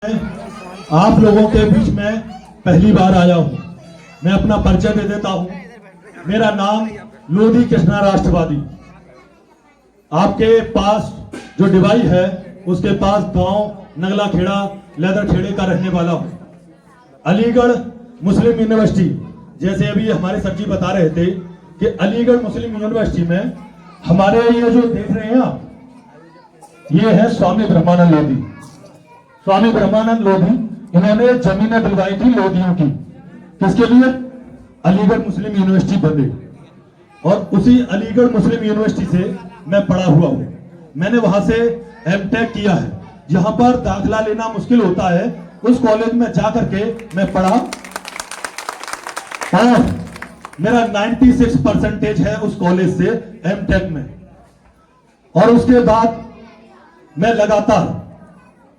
आप लोगों के बीच में पहली बार आया हूं। मैं अपना परिचय दे देता हूं। मेरा नाम लोधी कृष्णा राष्ट्रवादी। आपके पास जो डिवाइस है उसके पास गांव नगला खेड़ा लेदर खेड़े का रहने वाला हूं। अलीगढ़ मुस्लिम यूनिवर्सिटी, जैसे अभी हमारे सर जी बता रहे थे कि अलीगढ़ मुस्लिम यूनिवर्सिटी में हमारे ये जो देख रहे हैं आप, ये है स्वामी ब्रह्मानंद लोधी। स्वामी ब्रह्मानंद लोधी, इन्होंने जमीनें दिलवाई थी लोधियों की। किसके लिए? अलीगढ़ मुस्लिम यूनिवर्सिटी बने। और उसी अलीगढ़ मुस्लिम यूनिवर्सिटी से मैं पढ़ा हुआ हूं। मैंने वहां से एमटेक किया है। जहां पर दाखिला लेना मुश्किल होता है उस कॉलेज में जाकर के मैं पढ़ा और मेरा 96% है उस कॉलेज से एमटेक में। और उसके बाद मैं लगातार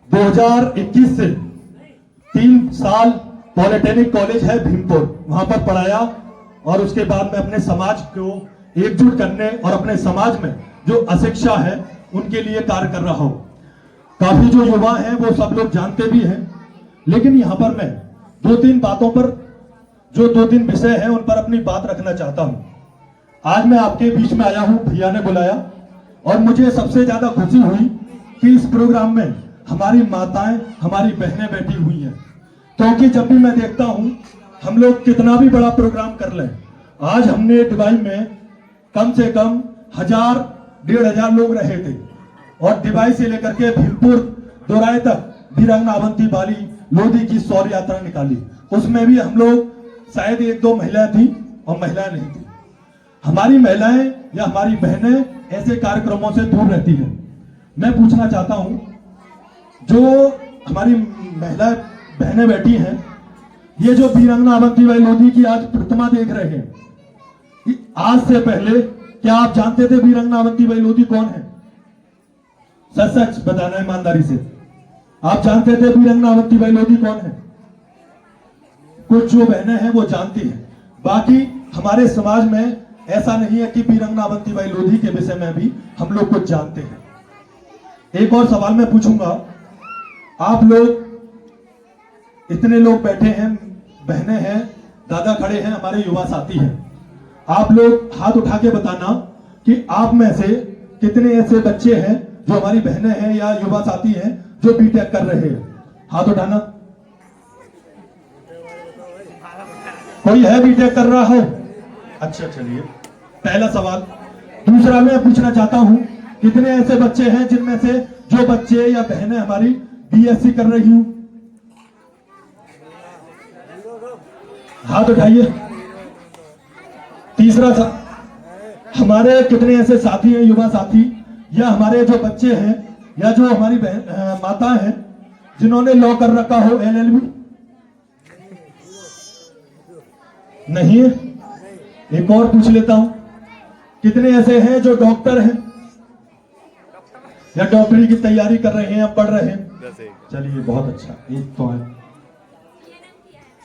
2021 से 3 साल पॉलिटेक्निक कॉलेज है भीमपुर, वहां पर पढ़ाया। और उसके बाद मैं अपने समाज को एकजुट करने और अपने समाज में जो अशिक्षा है उनके लिए कार्य कर रहा हूं। काफी जो युवा हैं वो सब लोग जानते भी हैं, लेकिन यहां पर मैं 2-3 बातों पर, जो 2-3 विषय हैं उन पर अपनी बात रखना चाहता हूं। आज मैं आपके बीच में आया हूं, भैया ने बुलाया और मुझे सबसे ज्यादा खुशी हुई कि इस प्रोग्राम में हमारी माताएं, हमारी बहनें बैठी हुई हैं। क्योंकि जब भी मैं देखता हूं हम लोग कितना भी बड़ा प्रोग्राम कर लें, आज हमने डिवाई में कम से कम 1000-1500 लोग रहे थे और डिवाई से लेकर के भीमपुर दोराए तक वीरांगना अवंती बाली लोधी की शौर्य यात्रा निकाली। उसमें भी हम लोग शायद 1-2 महिलाएं थी और महिलाएं नहीं थी। हमारी महिलाएं या हमारी बहनें ऐसे कार्यक्रमों से दूर रहती हैं। मैं पूछना चाहता हूं, जो हमारी महिला बहनें बैठी हैं, ये जो वीरांगना अवंतीबाई लोधी की आज प्रतिमा देख रहे हैं, आज से पहले क्या आप जानते थे वीरांगना अवंतीबाई लोधी कौन है? सच सच बताना ईमानदारी से, आप जानते थे वीरांगना अवंतीबाई लोधी कौन है? कुछ जो बहनें हैं वो जानती हैं, बाकी हमारे समाज में ऐसा नहीं है कि वीरांगना अवंतीबाई लोधी के विषय में भी हम लोग कुछ जानते हैं। एक और सवाल मैं पूछूंगा, आप लोग इतने लोग बैठे हैं, बहनें हैं, दादा खड़े हैं, हमारे युवा साथी हैं, आप लोग हाथ उठा के बताना कि आप में से कितने ऐसे बच्चे हैं जो हमारी बहनें हैं या युवा साथी हैं जो बीटेक कर रहे हैं। हाथ उठाना। कोई है बीटेक कर रहा हो? अच्छा, चलिए, पहला सवाल। दूसरा मैं पूछना चाहता हूं, कितने ऐसे बच्चे हैं जिनमें से जो बच्चे या बहनें हमारी बीएससी कर रही हूं? हाथ उठाइए। तीसरा था, हमारे कितने ऐसे साथी हैं, युवा साथी या हमारे जो बच्चे हैं या जो हमारी माता हैं जिन्होंने लॉ कर रखा हो, LLB? नहीं है। एक और पूछ लेता हूं, कितने ऐसे हैं जो डॉक्टर हैं या डॉक्टरी की तैयारी कर रहे हैं या पढ़ रहे हैं? चलिए, बहुत अच्छा, एक तो है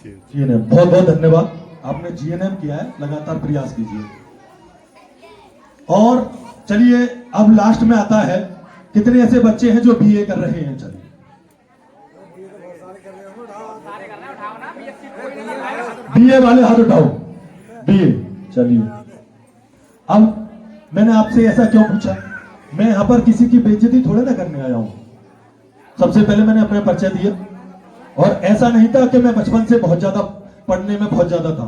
GNM। बहुत बहुत धन्यवाद, आपने GNM किया है, लगातार प्रयास कीजिए। और चलिए, अब लास्ट में आता है, कितने ऐसे बच्चे हैं जो BA कर रहे हैं? चलिए, BA वाले हाथ उठाओ। BA, चलिए। अब मैंने आपसे ऐसा क्यों पूछा? मैं यहां पर किसी की बेइज्जती थोड़े ना करने आया हूं। सबसे पहले मैंने अपना परिचय दिया और ऐसा नहीं था कि मैं बचपन से बहुत ज्यादा पढ़ने में बहुत ज्यादा था।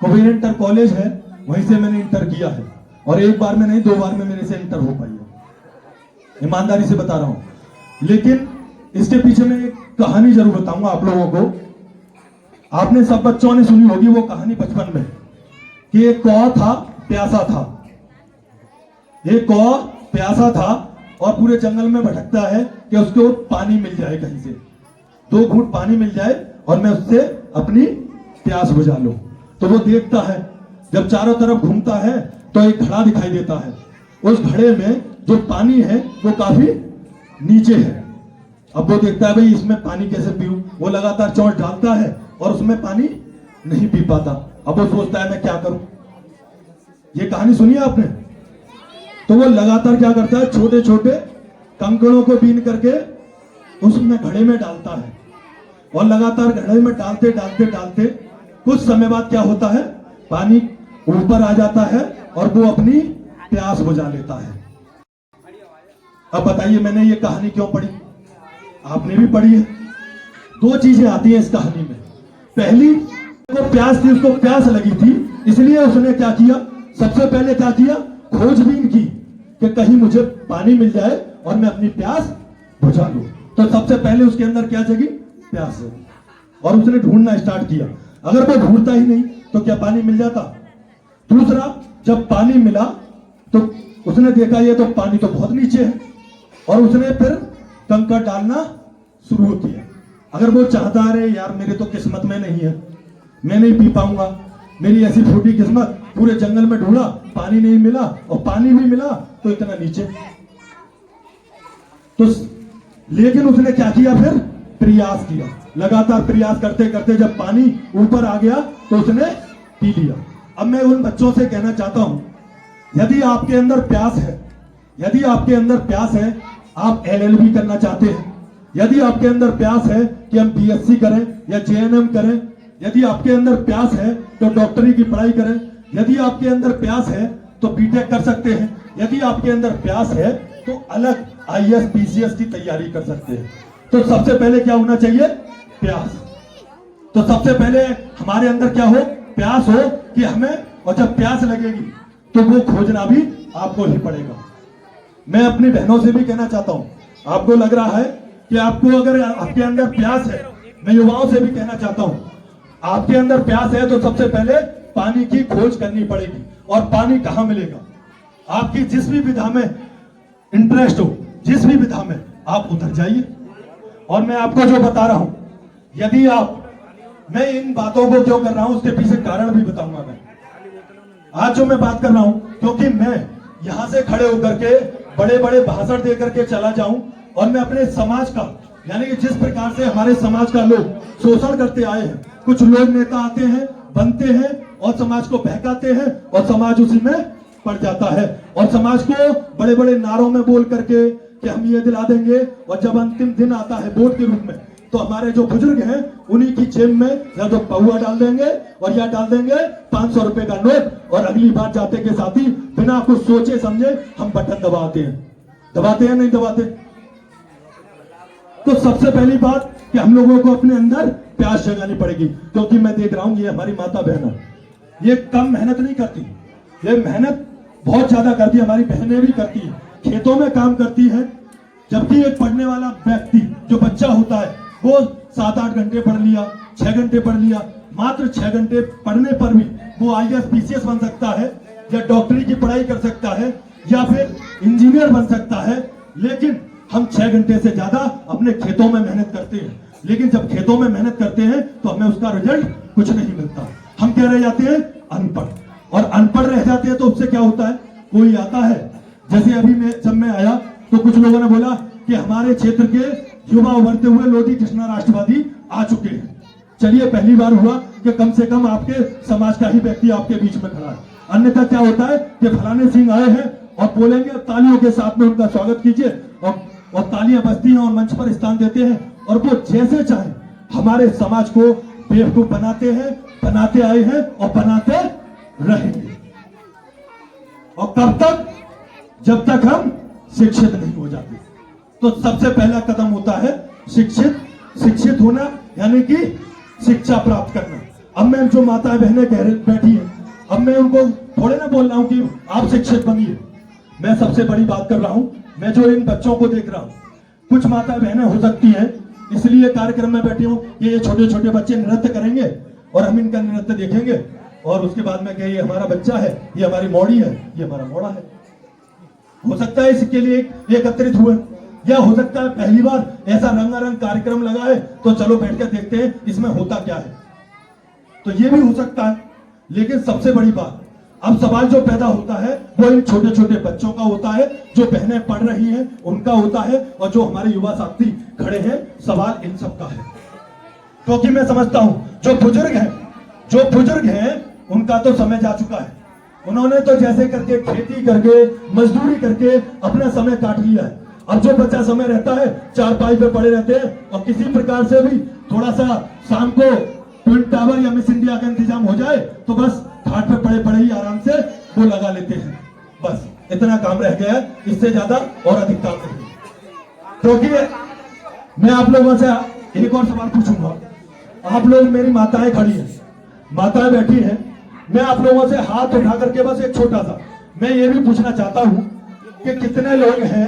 कुबेर इंटर कॉलेज है, वहीं से मैंने इंटर किया है और एक बार में नहीं, 2 बार में मेरे से इंटर हो पाई है, ईमानदारी से बता रहा हूं। लेकिन इसके पीछे मैं एक कहानी जरूर बताऊंगा आप लोगों को। आपने सब बच्चों ने सुनी होगी वो कहानी बचपन में, कि एक कौवा था, प्यासा था। एक कौवा प्यासा था और पूरे जंगल में भटकता है कि उसको पानी मिल जाए, कहीं से 2 घूंट पानी मिल जाए और मैं उससे अपनी प्यास बुझा लूं। तो वो देखता है, जब चारों तरफ घूमता है तो एक घड़ा दिखाई देता है। उस घड़े में जो पानी है वो काफी नीचे है। अब वो देखता है, भाई इसमें पानी कैसे पीऊं? वो लगातार चोंच डालता है और उसमें पानी नहीं पी पाता। अब वो सोचता है, मैं क्या करूं? ये कहानी सुनी है आपने? तो वो लगातार क्या करता है, छोटे छोटे कंकड़ों को बीन करके उसमें घड़े में डालता है और लगातार घड़े में डालते डालते डालते कुछ समय बाद क्या होता है, पानी ऊपर आ जाता है और वो अपनी प्यास बुझा लेता है। अब बताइए मैंने ये कहानी क्यों पढ़ी? आपने भी पढ़ी है। दो चीजें आती हैं इस कहानी में। पहली, वो प्यास थी, उसको प्यास लगी थी, इसलिए उसने क्या किया, सबसे पहले क्या किया, खोजबीन की कि कहीं मुझे पानी मिल जाए और मैं अपनी प्यास बुझा लूं। तो सबसे पहले उसके अंदर क्या जगी, प्यास जगी, और उसने ढूंढना स्टार्ट किया। अगर वो ढूंढता ही नहीं तो क्या पानी मिल जाता? दूसरा, जब पानी मिला तो उसने देखा ये तो पानी तो बहुत नीचे है, और उसने फिर कंकड़ डालना शुरू किया। अगर वो चाहता है यार मेरे तो किस्मत में नहीं है, मैं नहीं पी पाऊंगा, मेरी ऐसी फूटी किस्मत, पूरे जंगल में ढूंढा पानी नहीं मिला, और पानी भी मिला तो इतना नीचे। तो लेकिन उसने क्या किया, फिर प्रयास किया, लगातार प्रयास करते करते जब पानी ऊपर आ गया तो उसने पी लिया। अब मैं उन बच्चों से कहना चाहता हूं, यदि आपके अंदर प्यास है, यदि आपके अंदर प्यास है, आप LLB करना चाहते हैं, यदि आपके अंदर प्यास है कि हम BSc करें या JNM करें, यदि आपके अंदर प्यास है तो डॉक्टरी की पढ़ाई करें, यदि आपके अंदर प्यास है तो BTech कर सकते हैं, यदि आपके अंदर प्यास है तो अलग IAS PCS की तैयारी कर सकते हैं। तो सबसे पहले क्या होना चाहिए, प्यास। तो सबसे पहले हमारे अंदर क्या हो, प्यास हो कि हमें, और जब प्यास लगेगी तो वो खोजना भी आपको ही पड़ेगा। मैं अपनी बहनों से भी कहना चाहता हूं, आपको लग रहा है कि आपको अगर आपके अंदर प्यास है, मैं युवाओं से भी कहना चाहता हूं, आपके अंदर प्यास है तो सबसे पहले पानी की खोज करनी पड़ेगी। और पानी कहां मिलेगा, आपकी जिस भी विधा में इंटरेस्ट हो, जिस भी विधा में, आप उधर जाइए। और मैं आपको जो बता रहा हूं, यदि आप, मैं इन बातों को क्यों कर रहा हूं उसके पीछे कारण भी बताऊंगा। मैं आज जो मैं बात कर रहा हूं, क्योंकि मैं यहां से खड़े होकर के बड़े बड़े भाषण दे करके चला जाऊं और मैं अपने समाज का, यानी कि जिस प्रकार से हमारे समाज का लोग शोषण करते आए हैं, कुछ लोग नेता आते हैं, बनते हैं और समाज को बहकाते हैं और समाज उसी में पड़ जाता है, और समाज को बड़े बड़े नारों में बोल करके कि हम ये दिला देंगे, और जब अंतिम दिन आता है वोट के रूप में तो हमारे जो बुजुर्ग हैं उन्हीं की जेब में या तो पौआ डाल देंगे और या डाल देंगे 500 रुपए का नोट, और अगली बार जाते के साथ ही बिना कुछ सोचे समझे हम बटन दबाते हैं नहीं दबाते। तो सबसे पहली बात कि हम लोगों को अपने अंदर प्यास जगानी पड़ेगी, क्योंकि मैं देख रहा हूं ये हमारी माता बहना ये कम मेहनत नहीं करती, ये मेहनत बहुत ज्यादा करती है। हमारी बहनें भी करती है, खेतों में काम करती है, जबकि एक पढ़ने वाला व्यक्ति जो बच्चा होता है वो 7-8 घंटे पढ़ लिया, 6 घंटे पढ़ लिया, मात्र 6 घंटे पढ़ने पर भी वो IAS PCS बन सकता है, या डॉक्टरी की पढ़ाई कर सकता है, या फिर इंजीनियर बन सकता है। लेकिन हम 6 घंटे से ज्यादा अपने खेतों में मेहनत करते हैं, लेकिन जब खेतों में मेहनत करते हैं तो हमें उसका रिजल्ट कुछ नहीं मिलता। हम क्या रह जाते हैं, अनपढ़, और अनपढ़ रह जाते हैं तो उससे क्या होता है, कोई आता है, जैसे अभी जब मैं आया तो कुछ लोगों ने बोला कि हमारे क्षेत्र के युवा उभरते हुए लोधी कृष्णा राष्ट्रवादी आ चुके हैं। चलिए, पहली बार हुआ कि कम से कम आपके समाज का ही व्यक्ति आपके बीच में खड़ा है। अन्यथा क्या होता है कि फलाने सिंह आए हैं और बोलेंगे, तालियों के साथ में उनका स्वागत कीजिए, और तालियां बजती हैं और मंच पर स्थान देते हैं, और वो जैसे चाहे हमारे समाज को बेवकूफ बनाते हैं, बनाते आए हैं और बनाते रहेंगे। और कब तक, जब तक हम शिक्षित नहीं हो जाते। तो सबसे पहला कदम होता है शिक्षित होना, यानी कि शिक्षा प्राप्त करना। अब मैं जो माताएं बहनें बैठी हैं, अब मैं उनको थोड़े ना बोल रहा हूं कि आप शिक्षित बनिए। मैं सबसे बड़ी बात कर रहा हूं, मैं जो इन बच्चों को देख रहा हूं, कुछ माता बहनें हो सकती हैं इसलिए कार्यक्रम में बैठी हूं कि ये छोटे छोटे बच्चे नृत्य करेंगे और हम इनका नृत्य देखेंगे, और उसके बाद में कहें ये हमारा बच्चा है, ये हमारी मौड़ी है, ये हमारा मोड़ा है। हो सकता है इसके लिए एकत्रित हुए, या हो सकता है पहली बार ऐसा रंगारंग कार्यक्रम लगा है तो चलो बैठ कर देखते हैं इसमें होता क्या है, तो ये भी हो सकता है। लेकिन सबसे बड़ी बात, अब सवाल जो पैदा होता है वो इन छोटे छोटे बच्चों का होता है, जो बहनें पढ़ रही हैं उनका होता है, और जो हमारे युवा साथी खड़े हैं, सवाल इन सब का है। क्योंकि मैं समझता हूं जो बुजुर्ग हैं उनका तो समय जा चुका है, उन्होंने तो जैसे करके खेती करके मजदूरी करके अपना समय काट लिया है। अब जो बच्चा समय रहता है चारपाई पे पड़े रहते हैं, और किसी प्रकार से भी थोड़ा सा शाम को ट्विन टावर या मिस इंडिया का इंतजाम हो जाए तो बस घाट पे पड़े पड़े ही आराम से वो लगा लेते हैं। बस इतना काम रह गया है, इससे ज्यादा और अधिक काम नहीं। क्योंकि मैं आप लोगों से एक और सवाल पूछूंगा। आप लोग, मेरी माताएं खड़ी हैं, माताएं बैठी हैं, मैं आप लोगों से हाथ उठा करके बस एक छोटा सा मैं ये भी पूछना चाहता हूं कि कितने लोग हैं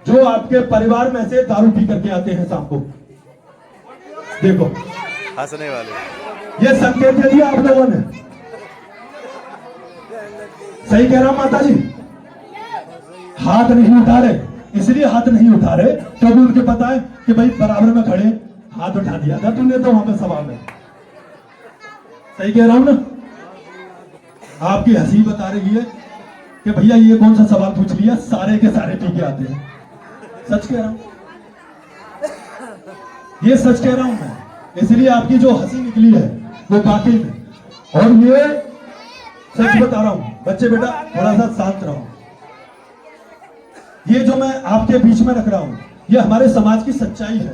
जो आपके परिवार में से दारू पी करके आते हैं शाम को? देखो, हंसने वाले ये संकेत दे दिया आप लोगों ने। सही कह रहा हूं माता जी? हाथ नहीं उठा रहे, इसलिए हाथ नहीं उठा रहे क्योंकि उनके पता है कि भाई बराबर में खड़े, हाथ उठा दिया था तुमने तो वहां पे सवाल में। सही कह रहा हूं ना? आपकी हंसी बता रही है कि भैया ये कौन सा सवाल पूछ लिया, सारे के सारे पी के आते हैं। सच कह रहा हूं, ये सच कह रहा हूं मैं, इसलिए आपकी जो हंसी निकली है वो काफी में। और ये सच बता रहा हूं, बच्चे बेटा थोड़ा सा शांत रहो। ये जो मैं आपके बीच में रख रहा हूं ये हमारे समाज की सच्चाई है।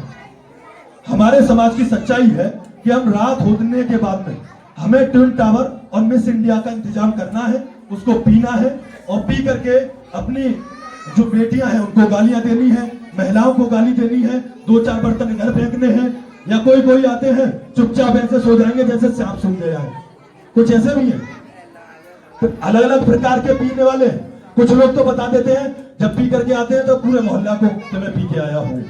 हमारे समाज की सच्चाई है कि हम रात होने के बाद में हमें ट्विन टावर और मिस इंडिया का इंतजाम करना है, उसको पीना है, और पी करके अपनी जो बेटियां हैं उनको गालियां देनी है, महिलाओं को गाली देनी है, 2-4 बर्तन घर फेंकने हैं, या कोई कोई आते हैं चुपचाप ऐसे सो जाएंगे जैसे सांप सूंघ गया है। कुछ ऐसे भी हैं, तो अलग अलग प्रकार के पीने वाले। कुछ लोग तो बता देते हैं जब पी करके आते हैं तो पूरे मोहल्ला को कि मैं पी के आया हूं,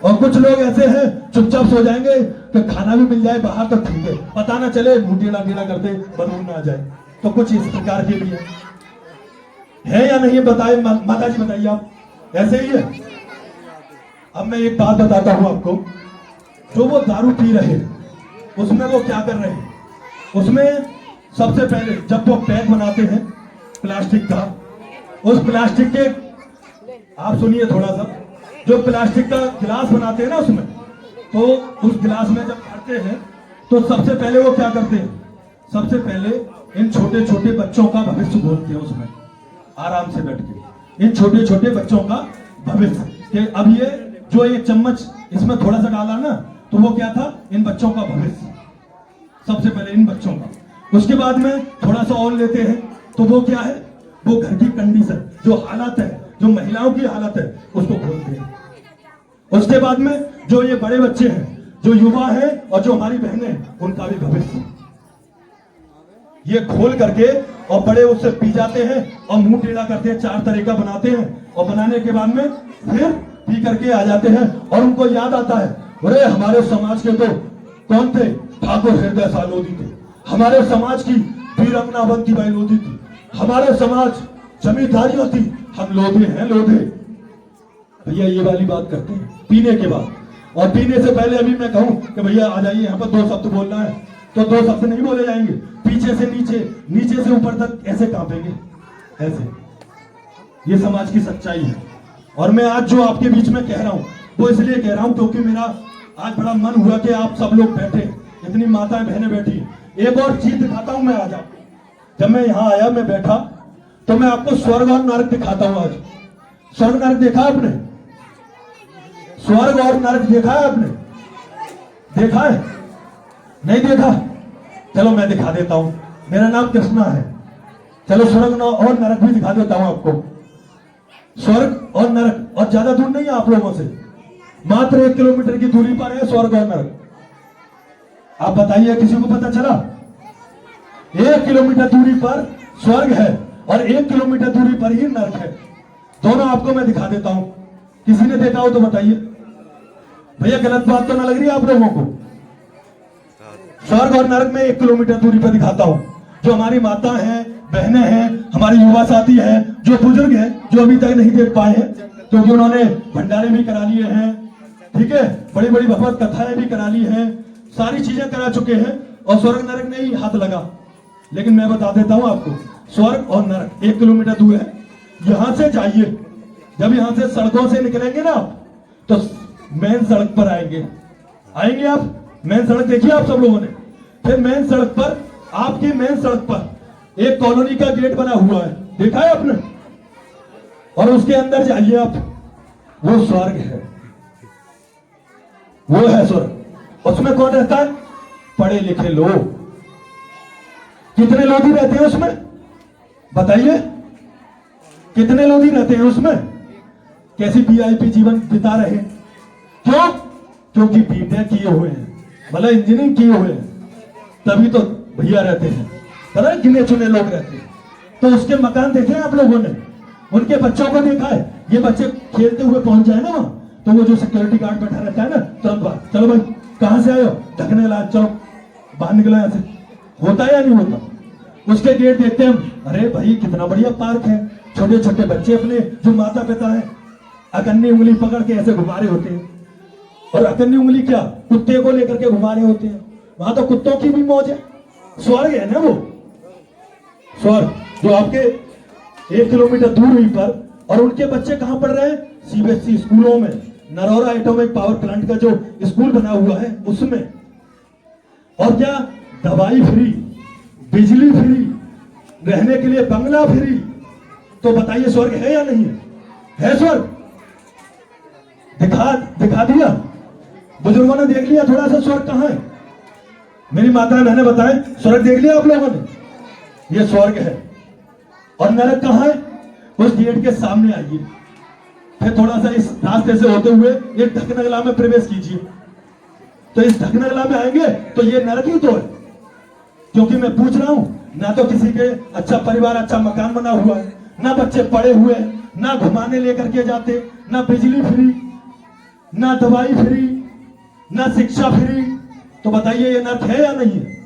और कुछ लोग ऐसे हैं चुपचाप सो जाएंगे कि खाना भी मिल जाए बाहर तो ठीक है, पता ना चले, मुंह टेढ़ा टेढ़ा करते बदबू ना आ जाए। तो कुछ इस प्रकार के भी है या नहीं बताए माता जी, बताइए आप, ऐसे ही है? अब मैं एक बात बताता हूं आपको, जो वो दारू पी रहे उसमें वो क्या कर रहे हैं, उसमें सबसे पहले जब वो पैक बनाते हैं प्लास्टिक का, उस प्लास्टिक के, आप सुनिए थोड़ा सा, जो प्लास्टिक का गिलास बनाते हैं ना उसमें, तो उस गिलास में जब भरते हैं तो सबसे पहले वो क्या करते हैं, सबसे पहले इन छोटे छोटे बच्चों का भविष्य बोलते हैं उसमें, आराम से बैठ के इन छोटे छोटे बच्चों का भविष्य, कि अब ये जो एक चम्मच इसमें थोड़ा सा डाला ना तो वो क्या था, इन बच्चों का भविष्य, सबसे पहले इन बच्चों का। उसके बाद में थोड़ा सा और लेते हैं तो वो क्या है, वो घर की कंडीशन, जो हालत है, जो महिलाओं की हालत है उसको खोलते हैं। उसके बाद में जो ये बड़े बच्चे हैं, जो युवा हैं और जो हमारी बहनें हैं, उनका भी भविष्य ये खोल करके, और बड़े उससे पी जाते हैं और मुंह टेढ़ा करते हैं, 4 तरह का बनाते हैं, और बनाने के बाद में फिर पी करके आ जाते हैं। और उनको याद आता है, अरे हमारे समाज के तो कौन थे, ठाकुर हृदय सालोदी थे, हमारे समाज की वीरंगना बंती बाई लोधी थी, हमारे समाज जमींदारियों थी, हम लोधे हैं लोधे। भैया ये वाली बात करते हैं पीने के बाद। और पीने से पहले अभी मैं कहूं कि भैया आ जाइए यहाँ पर 2 शब्द बोलना है तो 2 शब्द नहीं बोले जाएंगे, पीछे से नीचे, नीचे से ऊपर तक ऐसे कांपेंगे, ऐसे। ये समाज की सच्चाई है। और मैं आज जो आपके बीच में कह रहा हूं वो इसलिए कह रहा हूं क्योंकि मेरा आज बड़ा मन हुआ कि आप सब लोग बैठे, इतनी माताएं बहनें बैठी। एक और चीज दिखाता हूं मैं आज आपको। जब मैं यहां आया, मैं बैठा, तो मैं आपको स्वर्ग और नरक दिखाता हूं आज। स्वर्ग नरक देखा आपने? स्वर्ग और नरक देखा है आपने? देखा है? नहीं देखा? चलो मैं दिखा देता हूं। मेरा नाम कृष्णा है। चलो स्वर्ग और नरक भी दिखा देता हूं आपको। स्वर्ग और नरक, और ज्यादा दूर नहीं है आप लोगों से, मात्र 1 किलोमीटर की दूरी पर है स्वर्ग और नरक। आप बताइए, किसी को पता चला? 1 किलोमीटर दूरी पर स्वर्ग है और 1 किलोमीटर दूरी पर ही नरक है। दोनों आपको मैं दिखा देता हूं। किसी ने देखा हो तो बताइए। भैया गलत बात तो ना लग रही है आप लोगों को? स्वर्ग और नरक में 1 किलोमीटर दूरी पर दिखाता हूं। जो हमारी माता हैं, बहनें हैं, हमारे युवा साथी हैं, जो बुजुर्ग हैं, जो अभी तक नहीं देख पाए हैं क्योंकि उन्होंने भंडारे भी करा लिए हैं, ठीक है, बड़ी बड़ी भगवत कथाएं भी करा ली हैं, सारी चीजें करा चुके हैं और स्वर्ग नरक नहीं हाथ लगा। लेकिन मैं बता देता हूं आपको, स्वर्ग और नरक 1 किलोमीटर दूर है। यहां से जाइए, जब यहां से सड़कों से निकलेंगे ना तो मेन सड़क पर आएंगे आप। मेन सड़क देखिए आप सब लोगों ने। फिर मेन सड़क पर, आपकी मेन सड़क पर एक कॉलोनी का गेट बना हुआ है, देखा है आपने? और उसके अंदर जाइए आप, वो स्वर्ग है, वो है स्वर्ग। उसमें कौन रहता है? पढ़े लिखे लोग। कितने लोग ही रहते हैं उसमें? बताइए, कितने लोग ही रहते हैं उसमें? कैसी वीआईपी जीवन बिता रहे हैं? क्यों? क्योंकि बीटेक किए हुए हैं, मतलब इंजीनियरिंग किए हुए हैं, तभी तो भैया रहते हैं। पता है, गिने चुने लोग रहते हैं। तो उसके मकान देखे हैं आप लोगों ने? उनके बच्चों को देखा है? ये बच्चे खेलते हुए पहुंच जाए ना वहां, तो वो जो सिक्योरिटी गार्ड बैठा रहता है ना, तुरंत बात, चलो भाई कहां से आए हो, ढकने ला, चलो बाहर निकलो यहां से। होता है या नहीं होता? उसके गेट देखते हैं हम, अरे भाई कितना बढ़िया पार्क है, छोटे छोटे बच्चे अपने जो माता पिता है अकन्नी उंगली पकड़ के ऐसे घुमा रहे होते हैं। और अकन्नी उंगली क्या, कुत्ते को लेकर के घुमा रहे होते हैं। वहां तो कुत्तों की भी मौज है। स्वर्ग है ना वो स्वर्ग, जो आपके 1 किलोमीटर दूर हुई पर। और उनके बच्चे कहां पढ़ रहे हैं? सीबीएसई स्कूलों में, नरोरा एटॉमिक पावर प्लांट का जो स्कूल बना हुआ है उसमें। और क्या, दवाई फ्री, बिजली फ्री, रहने के लिए बंगला फ्री। तो बताइए स्वर्ग है या नहीं है? है स्वर्ग? दिखा दिया, बुजुर्गों ने देख लिया थोड़ा सा स्वर्ग कहां है। मेरी माता बहने बताएं, स्वर्ग देख लिया आप लोगों ने? ये स्वर्ग है। और नरक कहां है? उस गेट के सामने आइए, फिर थोड़ा सा इस रास्ते से होते हुए एक ढकनगला में प्रवेश कीजिए। तो इस ढकनगला में आएंगे तो ये नरक ही तो है। क्योंकि मैं पूछ रहा हूं, ना तो किसी के अच्छा परिवार, अच्छा मकान बना हुआ है, ना बच्चे पढ़े हुए हैं, ना घुमाने लेकर के जाते, ना बिजली फ्री, ना दवाई फ्री, ना शिक्षा फ्री। तो बताइए ये नरक है या नहीं है?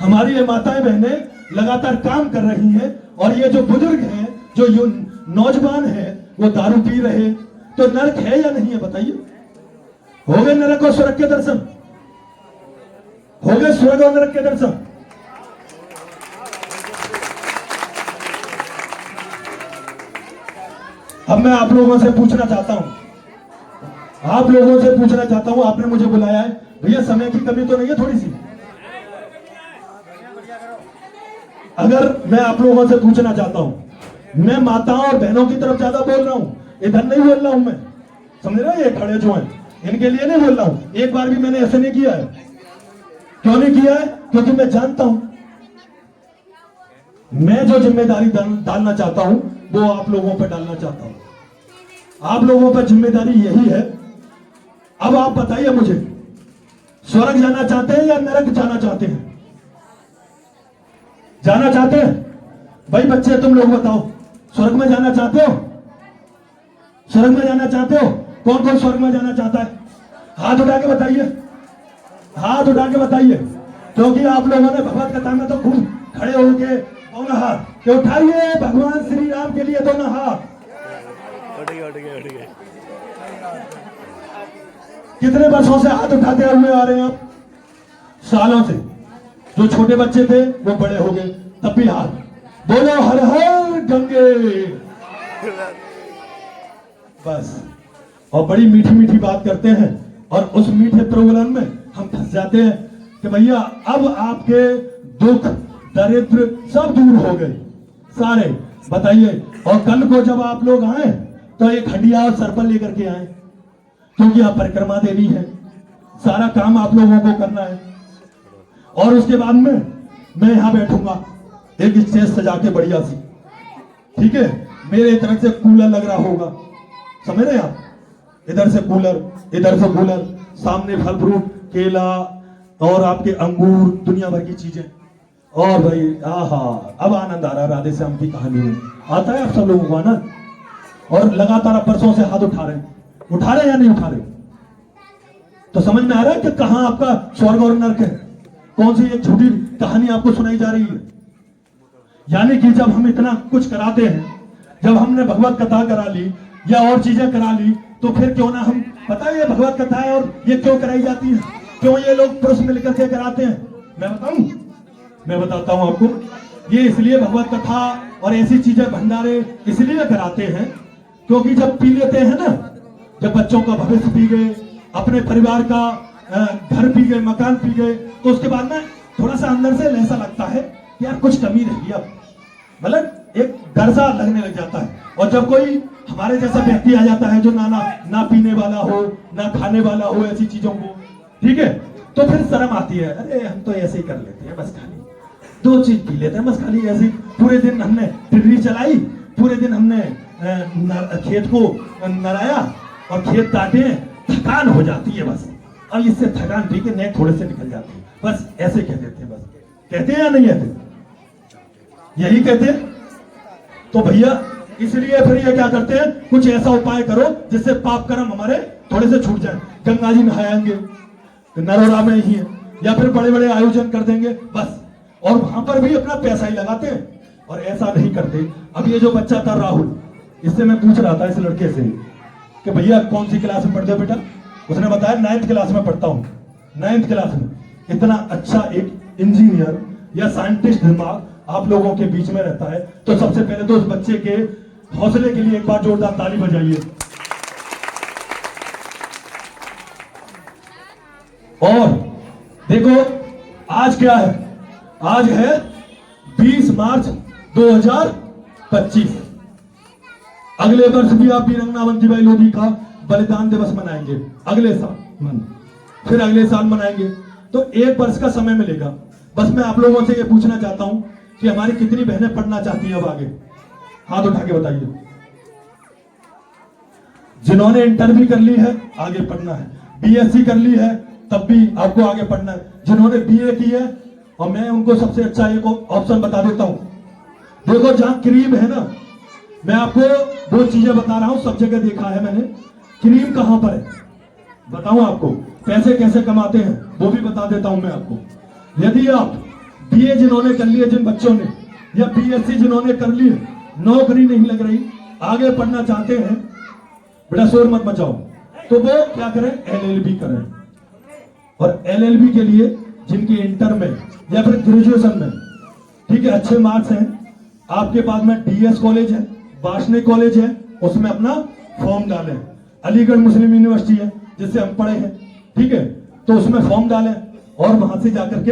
हमारी ये माताएं बहनें लगातार काम कर रही हैं, और ये जो बुजुर्ग हैं, जो नौजवान हैं, वो दारू पी रहे। तो नरक है या नहीं है? बताइए। हो गए नरक और स्वर्ग के दर्शन? हो गए स्वर्ग और नरक के दर्शन? अब मैं आप लोगों से पूछना चाहता हूं, आपने मुझे बुलाया है, भैया समय की कमी तो नहीं है थोड़ी सी? अगर मैं आप लोगों से पूछना चाहता हूं, मैं माताओं और बहनों की तरफ ज्यादा बोल रहा हूं, इधर नहीं बोल रहा हूं मैं, समझ रहे? ये खड़े जो हैं इनके लिए नहीं बोल रहा हूं। एक बार भी मैंने ऐसे नहीं किया है। क्यों नहीं किया है? क्योंकि मैं जानता हूं, मैं जो जिम्मेदारी डालना चाहता हूं वो आप लोगों पर डालना चाहता हूं। आप लोगों पर जिम्मेदारी यही है। अब आप बताइए मुझे, स्वर्ग जाना चाहते हैं या नरक जाना चाहते हैं? जाना चाहते हैं? भाई बच्चे तुम लोग बताओ, स्वर्ग में जाना चाहते हो? स्वर्ग में जाना चाहते हो? कौन कौन स्वर्ग में जाना चाहता है? हाथ उठा के बताइए, हाथ उठा के बताइए। क्योंकि आप लोगों ने भगवत कथा में तो खूब खड़े होके दोनों हाथ उठाइए भगवान श्री राम के लिए, दोनों हाथ। उठ गए। कितने वर्षों से हाथ उठाते हुए आ रहे हैं आप? सालों से। जो छोटे बच्चे थे वो बड़े हो गए, तब भी हाथ। बोलो हर हर गंगे। बस। और बड़ी मीठी मीठी बात करते हैं, और उस मीठे प्रलोभन में हम फंस जाते हैं कि भैया अब आपके दुख दरिद्र सब दूर हो गए सारे। बताइए, और कल को जब आप लोग आए तो एक हंडिया और सरपल लेकर के आए, क्योंकि आप परिक्रमा देनी है, सारा काम आप लोगों को करना है। और उसके बाद में मैं यहां बैठूंगा एक स्टेज सजा के बढ़िया सी, ठीक है? मेरे तरफ से कूलर लग रहा होगा, समझ रहे आप? इधर से कूलर, इधर से कूलर, सामने फल फ्रूट, केला और आपके अंगूर, दुनिया भर की चीजें। और भाई आहा, अब आनंद आ रहा है। राधे श्याम की कहानी में आता है आप सब लोगों को आनंद? और लगातार परसों से हाथ उठा रहे या नहीं उठा रहे? तो समझ में आ रहा है कि कहां आपका स्वर्ग और नरक है? कौन सी एक झूठी कहानी आपको सुनाई जा रही है? यानी कि जब हम इतना कुछ कराते हैं, जब हमने भगवत कथा करा ली या और चीजें करा ली, तो फिर क्यों ना हम, पता है ये भगवत कथा है और ये क्यों कराई जाती है, क्यों ये लोग पुरुष मिलकर के कराते हैं? मैं बताता हूं आपको। ये इसलिए भगवत कथा और ऐसी चीजें भंडारे इसलिए कराते हैं क्योंकि जब पी लेते हैं ना, जब बच्चों का भविष्य पी गए, अपने परिवार का घर पी गए, मकान पी गए, तो उसके बाद में थोड़ा सा अंदर से ऐसा लगता है कि यार कुछ कमी रह गई, अब मतलब एक डर सा लगने लग जाता है। और जब कोई हमारे जैसा व्यक्ति आ जाता है जो ना पीने वाला हो, ना खाने वाला हो, ऐसी चीजों को, ठीक है, तो फिर शर्म आती है, अरे हम तो ऐसे ही कर लेते हैं, बस खाली 2 चीज पी लेते हैं, बस खाली ऐसे। पूरे दिन हमने टिर्री चलाई, पूरे दिन हमने खेत को नराया और खेत काटे, थकान हो जाती है बस। अब इससे थकान ठीक है, नेक थोड़े से निकल जाती है, बस ऐसे कह देते हैं। बस कहते हैं या नहीं कहते? यही कहते हैं। तो भैया इसलिए फिर ये क्या करते हैं, कुछ ऐसा उपाय करो जिससे पाप कर्म हमारे थोड़े से छूट जाए। गंगा जी नहाएंगे, नरोड़ा में ही है, या फिर बड़े बड़े आयोजन कर देंगे बस, और वहां पर भी अपना पैसा ही लगाते हैं और ऐसा नहीं करते। अब ये जो बच्चा था राहुल, इससे मैं पूछ रहा था इस लड़के से कि भैया कौन सी क्लास में पढ़ते हो बेटा? उसने बताया 9th क्लास में पढ़ता हूँ। 9th क्लास में इतना अच्छा एक इंजीनियर या साइंटिस्ट दिमाग आप लोगों के बीच में रहता है, तो सबसे पहले तो उस बच्चे के हौसले के लिए एक बार जोरदार ताली बजाइए। और देखो आज क्या है, आज है 20 मार्च 2025। अगले वर्ष भी आप वीरंगना अवंतीबाई लोधी का बलिदान दिवस मनाएंगे, अगले साल फिर अगले साल मनाएंगे, तो 1 वर्ष का समय मिलेगा। बस मैं आप लोगों से ये पूछना चाहता हूं कि हमारी कितनी बहनें पढ़ना चाहती हैं अब आगे? हाथ उठा के बताइए। जिन्होंने इंटर भी कर ली है आगे पढ़ना है, बीएससी कर ली है तब भी आपको आगे पढ़ना है, जिन्होंने बीए की है, और मैं उनको सबसे अच्छा एक ऑप्शन बता देता हूं। देखो जहां क्रीम है ना, मैं आपको 2 चीजें बता रहा हूं, सब जगह देखा है मैंने। क्रीम कहां पर है बताऊं आपको, पैसे कैसे कमाते हैं वो भी बता देता हूं मैं आपको। यदि आप बीए जिन्होंने कर लिए जिन बच्चों ने, या बीएससी जिन्होंने कर ली, नौकरी नहीं लग रही, आगे पढ़ना चाहते हैं, बेटा शोर मत मचाओ, तो वो क्या करें, एलएलबी करें। और एलएलबी के लिए जिनकी इंटर में या फिर ग्रेजुएशन में, ठीक है, अच्छे मार्क्स हैं, आपके पास में डीएस कॉलेज है, वासनिक कॉलेज है, उसमें अपना फॉर्म डालें। अलीगढ़ मुस्लिम यूनिवर्सिटी है जिससे हम पढ़े हैं, ठीक है, तो उसमें फॉर्म डालें और वहां से जाकर के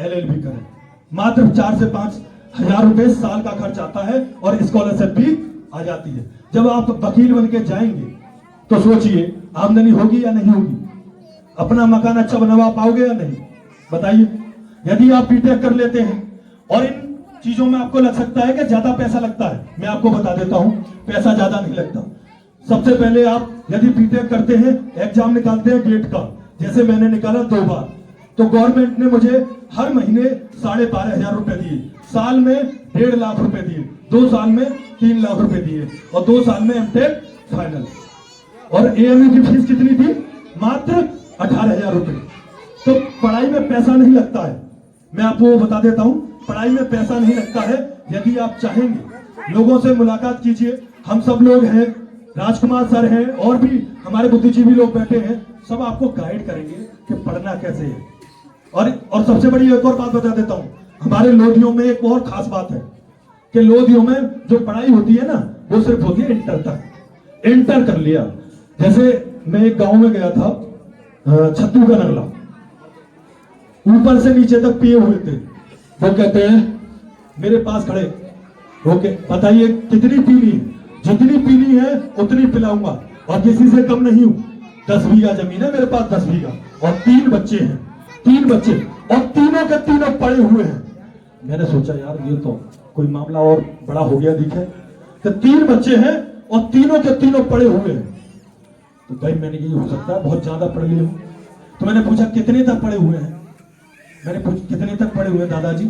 एलएलबी करें। मात्र 4 से 5 हजार रुपए साल का खर्च आता है और स्कॉलरशिप भी आ जाती है। जब आप वकील बन के जाएंगे तो सोचिए आमदनी होगी या नहीं होगी, अपना मकान अच्छा बनवा पाओगे या नहीं, बताइए। यदि आप बीटेक कर लेते हैं, और इन चीजों में आपको लग सकता है कि ज्यादा पैसा लगता है, मैं आपको बता देता हूं पैसा ज्यादा नहीं लगता। सबसे पहले आप यदि बीटेक करते हैं, एग्जाम निकालते हैं गेट का, जैसे मैंने निकाला 2 बार, तो गवर्नमेंट ने मुझे हर महीने 12,500 रुपए दिए, साल में 1.5 लाख रुपए दिए, 2 साल में 3 लाख रुपए दिए, और 2 साल में एमटेक फाइनल। और एएमयू की फीस कितनी थी? मात्र 18,000 रुपए। तो पढ़ाई में पैसा नहीं लगता है, मैं आपको बता देता हूं, पढ़ाई में पैसा नहीं लगता है। यदि आप चाहेंगे, लोगों से मुलाकात कीजिए, हम सब लोग हैं, राजकुमार सर हैं, और भी हमारे बुद्धिजीवी लोग बैठे हैं, सब आपको गाइड करेंगे कि पढ़ना कैसे है। और सबसे बड़ी एक और बात बता देता हूं, हमारे लोधियों में एक और खास बात है कि लोधियों में जो पढ़ाई होती है ना, वो सिर्फ होती है इंटर तक। इंटर कर लिया, जैसे मैं एक गांव में गया था, छत्तू का नगला, ऊपर से नीचे तक पिए हुए थे। वो कहते हैं मेरे पास खड़े, ओके बताइए कितनी पीनी है? जितनी पीनी है उतनी पिलाऊंगा, और किसी से कम नहीं हूं। 10 बीघा जमीन है मेरे पास, 10 बीघा, और 3 बच्चे हैं, 3 बच्चे, और तीनों के तीनों पड़े हुए हैं। मैंने सोचा यार ये तो कोई मामला और बड़ा हो गया दिखे, तो 3 बच्चे हैं और तीनों के तीनों पड़े हुए हैं। तो भाई मैंने ये हो सकता है बहुत ज्यादा पढ़ लिए हूं। तो मैंने पूछा कितने तक पढ़े हुए हैं? मैंने पूछा कितने तक पढ़े हुए हैं दादाजी?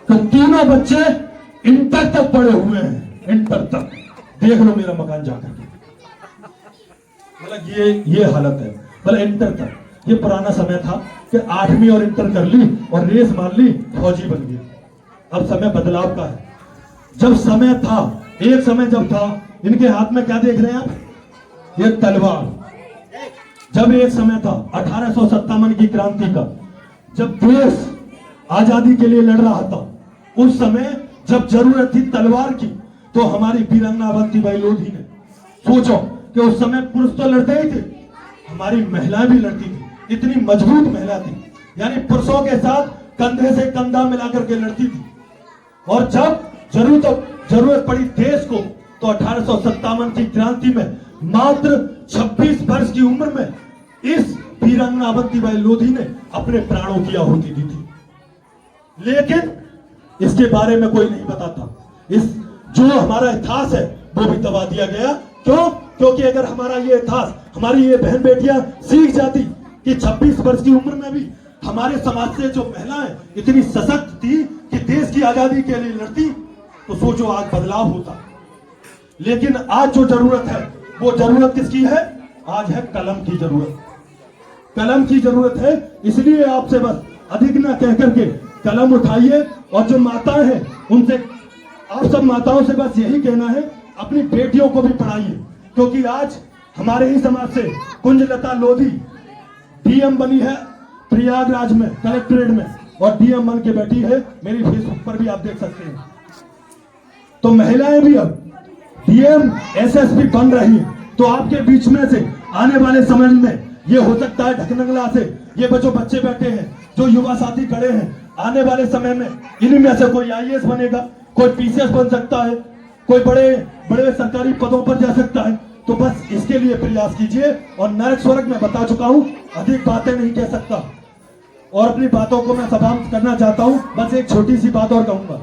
तो तीनों बच्चे इंटर तक पढ़े हुए हैं, इंटर तक। देख लो मेरा मकान जाकर के, मतलब ये हालत है, मतलब इंटर तक। ये पुराना समय था कि 8वीं और इंटर कर ली और रेस मार ली, फौजी बन गए। अब समय बदलाव का है। जब समय था, एक समय जब था, इनके हाथ में क्या देख रहे हैं आप? ये तलवार। जब एक समय था 1857 की क्रांति का, जब देश आजादी के लिए लड़ रहा था, उस समय जब जरूरत थी तलवार की, तो हमारी वीरंगना अवंतीबाई लोधी ने, सोचो कि उस समय पुरुष तो लड़ते ही थे, हमारी महिलाएं भी लड़ती थी। इतनी मजबूत महिला थी, यानी पुरुषों के साथ कंधे से कंधा मिलाकर के लड़ती थी। और जब जरूरत पड़ी देश को तो 1857 की क्रांति में मात्र 26 वर्ष की उम्र में इस वीरांगना अवंतीबाई लोधी ने अपने प्राणों की आहुति दी थी। लेकिन इसके बारे में कोई नहीं बताता। इस जो हमारा इतिहास है वो भी दबा दिया गया। क्यों? क्योंकि अगर हमारा ये इतिहास, हमारी ये बहन बेटियां सीख जाती कि 26 वर्ष की उम्र में भी हमारे समाज से जो महिलाएं इतनी सशक्त थी कि देश की आजादी के लिए लड़ती, तो सोचो आज बदलाव होता। लेकिन आज जो जरूरत है वो जरूरत किसकी है? आज है कलम की जरूरत। कलम की जरूरत है। इसलिए आपसे बस अधिक ना कह करके कलम उठाइए और जो माताएं हैं उनसे, आप सब माताओं से बस यही कहना है, अपनी बेटियों को भी पढ़ाइए। क्योंकि आज हमारे ही समाज से कुंजलता लोधी डीएम बनी है प्रयागराज में, कलेक्ट्रेट में, और डीएम बन के बैठी है। मेरी फेसबुक पर भी आप देख सकते हैं। तो महिलाएं भी अब डीएम एसएसपी बन रही है। तो आपके बीच में से आने वाले समय में ये हो सकता है ढकनगला से ये जो बच्चे बैठे हैं, जो युवा साथी खड़े हैं, आने वाले समय में इन्हीं में से कोई आईएएस बनेगा, कोई पीसीएस बन सकता है, कोई बड़े बड़े सरकारी पदों पर जा सकता है। तो बस इसके लिए प्रयास कीजिए। और नरक स्वर्ग में बता चुका हूं, अधिक बातें नहीं कह सकता और अपनी बातों को मैं समाप्त करना चाहता हूं। बस एक छोटी सी बात और कहूंगा,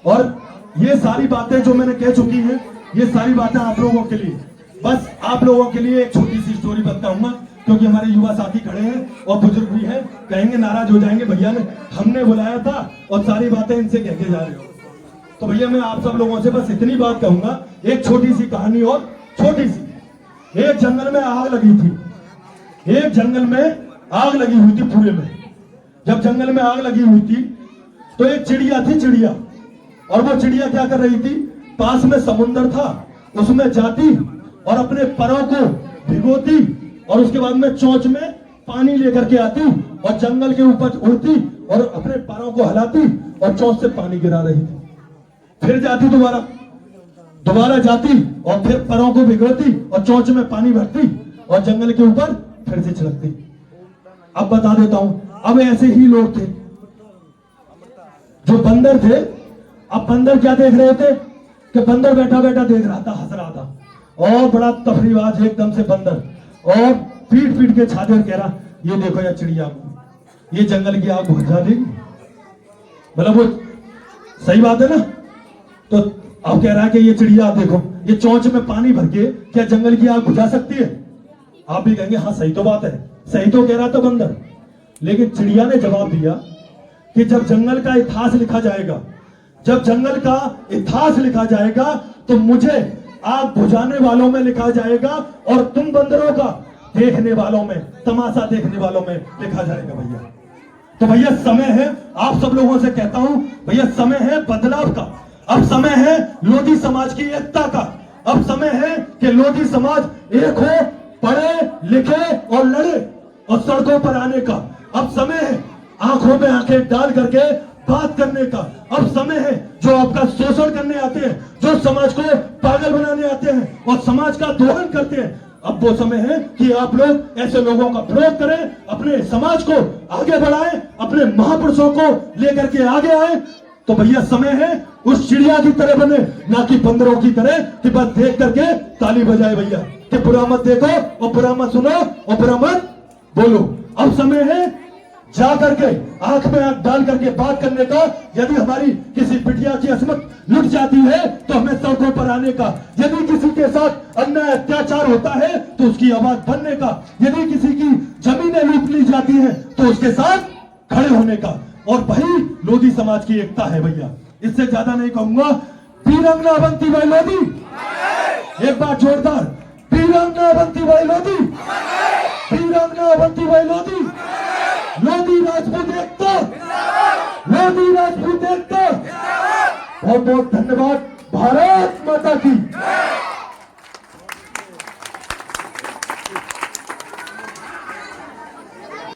और ये सारी बातें जो मैंने कह चुकी हैं, ये सारी बातें आप लोगों के लिए, बस आप लोगों के लिए एक छोटी सी स्टोरी बताऊंगा। क्योंकि हमारे युवा साथी खड़े हैं और बुजुर्ग भी हैं, कहेंगे नाराज हो जाएंगे, भैया ने हमने बुलाया था और सारी बातें इनसे कह के जा रहे हो। तो भैया मैं आप सब लोगों से बस इतनी बात कहूंगा, एक छोटी सी कहानी और छोटी सी। एक जंगल में आग लगी थी। एक जंगल में आग लगी हुई थी पूरे में। जब जंगल में आग लगी हुई थी तो एक चिड़िया थी, चिड़िया, और वो चिड़िया क्या कर रही थी, पास में समुंदर था, उसमें जाती और अपने परों को भिगोती और उसके बाद में चोंच में पानी लेकर के आती और जंगल के ऊपर उड़ती और अपने पैरों को हिलाती और चोंच से पानी गिरा रही थी। फिर जाती दोबारा जाती और फिर पैरों को भिगोती और चोंच में पानी भरती और जंगल के ऊपर फिर से छिड़कती। अब बता देता हूं, अब ऐसे ही लोग थे जो बंदर थे। अब बंदर क्या देख रहे थे कि बंदर बैठा बैठा देख रहा था, हंस रहा था, और बड़ा तफरीबाज एकदम से बंदर, और पीट पीट के छाते कह रहा, ये देखो यार चिड़िया, ये जंगल की आग बुझा देगी। मतलब वो सही बात है ना। तो अब कह रहा है कि ये चिड़िया देखो, ये चोंच में पानी भर के क्या जंगल की आग बुझा सकती है? आप भी कहेंगे हाँ सही तो बात है, सही तो कह रहा था बंदर। लेकिन चिड़िया ने जवाब दिया कि जब जंगल का इतिहास लिखा जाएगा, जब जंगल का इतिहास लिखा जाएगा तो मुझे आग बुझाने वालों में लिखा जाएगा और तुम बंदरों का देखने वालों में, तमाशा देखने वालों में लिखा जाएगा। भैया तो भैया समय है, आप सब लोगों से कहता हूं भैया, समय है बदलाव का। अब समय है लोधी समाज की एकता का। अब समय है कि लोधी समाज एक हो, पढ़े लिखे और लड़े और सड़कों पर आने का। अब समय है आंखों में आंखें डाल करके बात करने का। अब समय है जो आपका शोषण करने आते हैं, जो समाज को पागल बनाने आते हैं और समाज का दोहन करते हैं, अब वो समय है कि आप लोग ऐसे लोगों का विरोध करें, अपने समाज को आगे बढ़ाएं, अपने महापुरुषों को लेकर के आगे आए। तो भैया समय है उस चिड़िया की तरह बने, ना कि बंदरों की तरह कि बस देख करके ताली बजाए भैया, कि बुरा मत देखो और बुरा मत सुनो और बुरा मत बोलो। अब समय है जा करके आंख में आंख डाल करके बात करने का। यदि हमारी किसी बिटिया की अस्मत लुट जाती है तो हमें सड़कों पर आने का। यदि किसी के साथ अन्याय अत्याचार होता है तो उसकी आवाज बनने का। यदि किसी की जमीनें लूट ली जाती हैं तो उसके साथ खड़े होने का। और वही लोधी समाज की एकता है भैया, इससे ज्यादा नहीं कहूंगा। वीरांगना अवंतीबाई लोधी, एक बार जोरदार, वीरांगना अवंतीबाई लोधी, वीरांगना अवंतीबाई लोधी, लोधी राजपूत एकता, लोधी राजपूत एकता। बहुत बहुत धन्यवाद। भारत माता की।